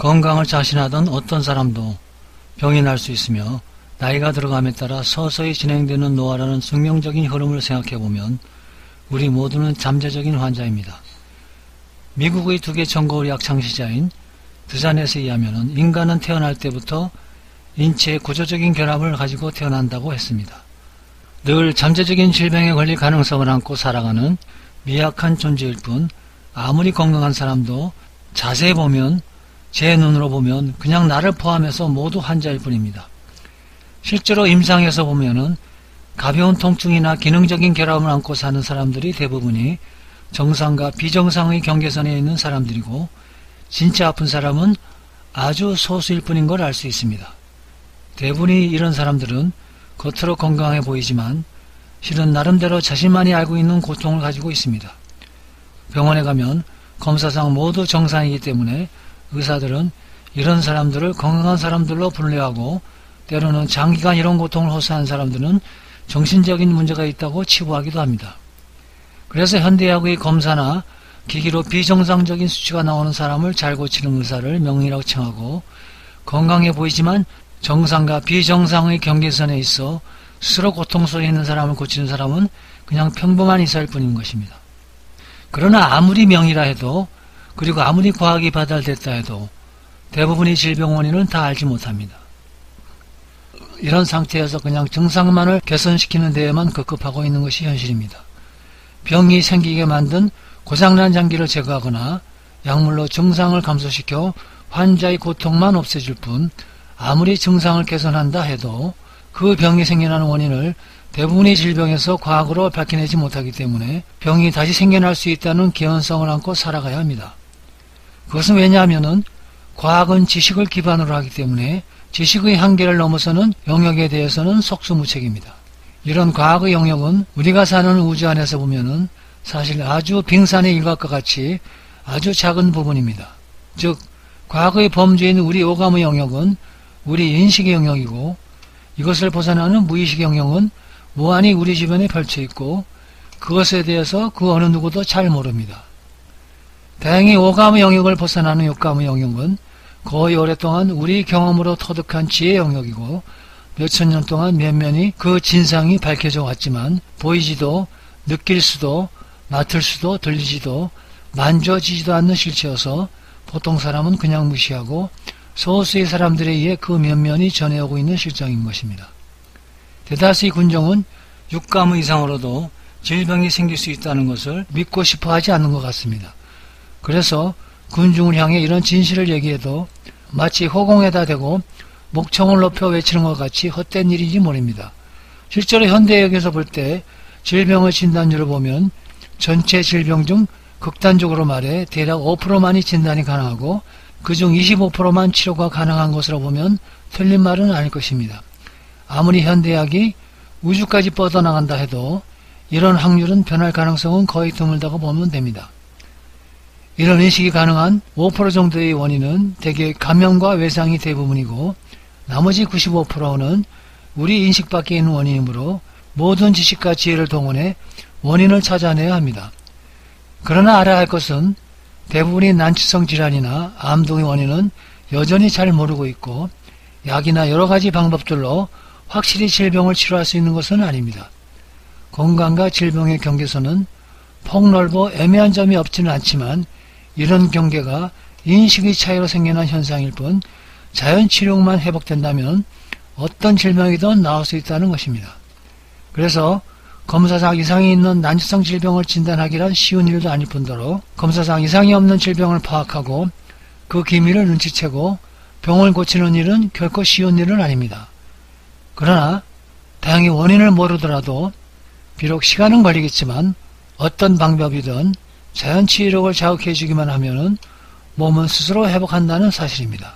건강을 자신하던 어떤 사람도 병이 날 수 있으며 나이가 들어감에 따라 서서히 진행되는 노화라는 숙명적인 흐름을 생각해보면 우리 모두는 잠재적인 환자입니다. 미국의 두개 전거의학 창시자인 드자넷에 의하면 인간은 태어날 때부터 인체의 구조적인 결함을 가지고 태어난다고 했습니다. 늘 잠재적인 질병에 걸릴 가능성을 안고 살아가는 미약한 존재일 뿐 아무리 건강한 사람도 자세히 보면 제 눈으로 보면 그냥 나를 포함해서 모두 환자일 뿐입니다. 실제로 임상에서 보면은 가벼운 통증이나 기능적인 결함을 안고 사는 사람들이 대부분이 정상과 비정상의 경계선에 있는 사람들이고 진짜 아픈 사람은 아주 소수일 뿐인 걸 알 수 있습니다. 대부분이 이런 사람들은 겉으로 건강해 보이지만 실은 나름대로 자신만이 알고 있는 고통을 가지고 있습니다. 병원에 가면 검사상 모두 정상이기 때문에 의사들은 이런 사람들을 건강한 사람들로 분류하고 때로는 장기간 이런 고통을 호소하는 사람들은 정신적인 문제가 있다고 치부하기도 합니다. 그래서 현대의학의 검사나 기기로 비정상적인 수치가 나오는 사람을 잘 고치는 의사를 명의라고 칭하고 건강해 보이지만 정상과 비정상의 경계선에 있어 스스로 고통 속에 있는 사람을 고치는 사람은 그냥 평범한 의사일 뿐인 것입니다. 그러나 아무리 명의라 해도 그리고 아무리 과학이 발달됐다 해도 대부분의 질병 원인은 다 알지 못합니다. 이런 상태에서 그냥 증상만을 개선시키는 데에만 급급하고 있는 것이 현실입니다. 병이 생기게 만든 고장난 장기를 제거하거나 약물로 증상을 감소시켜 환자의 고통만 없애줄 뿐 아무리 증상을 개선한다 해도 그 병이 생겨나는 원인을 대부분의 질병에서 과학으로 밝혀내지 못하기 때문에 병이 다시 생겨날 수 있다는 개연성을 안고 살아가야 합니다. 그것은 왜냐하면 과학은 지식을 기반으로 하기 때문에 지식의 한계를 넘어서는 영역에 대해서는 속수무책입니다. 이런 과학의 영역은 우리가 사는 우주 안에서 보면은 사실 아주 빙산의 일각과 같이 아주 작은 부분입니다. 즉 과학의 범주인 우리 오감의 영역은 우리 인식의 영역이고 이것을 벗어나는 무의식의 영역은 무한히 우리 주변에 펼쳐있고 그것에 대해서 그 어느 누구도 잘 모릅니다. 다행히 오감의 영역을 벗어나는 육감의 영역은 거의 오랫동안 우리 경험으로 터득한 지혜의 영역이고 몇천 년 동안 면면이 그 진상이 밝혀져 왔지만 보이지도 느낄 수도 맡을 수도 들리지도 만져지지도 않는 실체여서 보통 사람은 그냥 무시하고 소수의 사람들에 의해 그 면면이 전해오고 있는 실정인 것입니다. 대다수의 군종은 육감 이상으로도 질병이 생길 수 있다는 것을 믿고 싶어 하지 않는 것 같습니다. 그래서 군중을 향해 이런 진실을 얘기해도 마치 허공에다 대고 목청을 높여 외치는 것 같이 헛된 일인지 모릅니다. 실제로 현대의학에서 볼 때 질병의 진단율을 보면 전체 질병 중 극단적으로 말해 대략 5%만이 진단이 가능하고 그중 25%만 치료가 가능한 것으로 보면 틀린 말은 아닐 것입니다. 아무리 현대의학이 우주까지 뻗어나간다 해도 이런 확률은 변할 가능성은 거의 드물다고 보면 됩니다. 이런 인식이 가능한 5% 정도의 원인은 대개 감염과 외상이 대부분이고 나머지 95%는 우리 인식 밖에 있는 원인이므로 모든 지식과 지혜를 동원해 원인을 찾아내야 합니다. 그러나 알아야 할 것은 대부분의 난치성 질환이나 암 등의 원인은 여전히 잘 모르고 있고 약이나 여러가지 방법들로 확실히 질병을 치료할 수 있는 것은 아닙니다. 건강과 질병의 경계선은 폭넓어 애매한 점이 없지는 않지만 이런 경계가 인식의 차이로 생겨난 현상일 뿐 자연치료만 회복된다면 어떤 질병이든 나을 수 있다는 것입니다. 그래서 검사상 이상이 있는 난치성 질병을 진단하기란 쉬운 일도 아닐 뿐더러 검사상 이상이 없는 질병을 파악하고 그 기미를 눈치채고 병을 고치는 일은 결코 쉬운 일은 아닙니다. 그러나 다행히 원인을 모르더라도 비록 시간은 걸리겠지만 어떤 방법이든 자연치유력을 자극해 주기만 하면 몸은 스스로 회복한다는 사실입니다.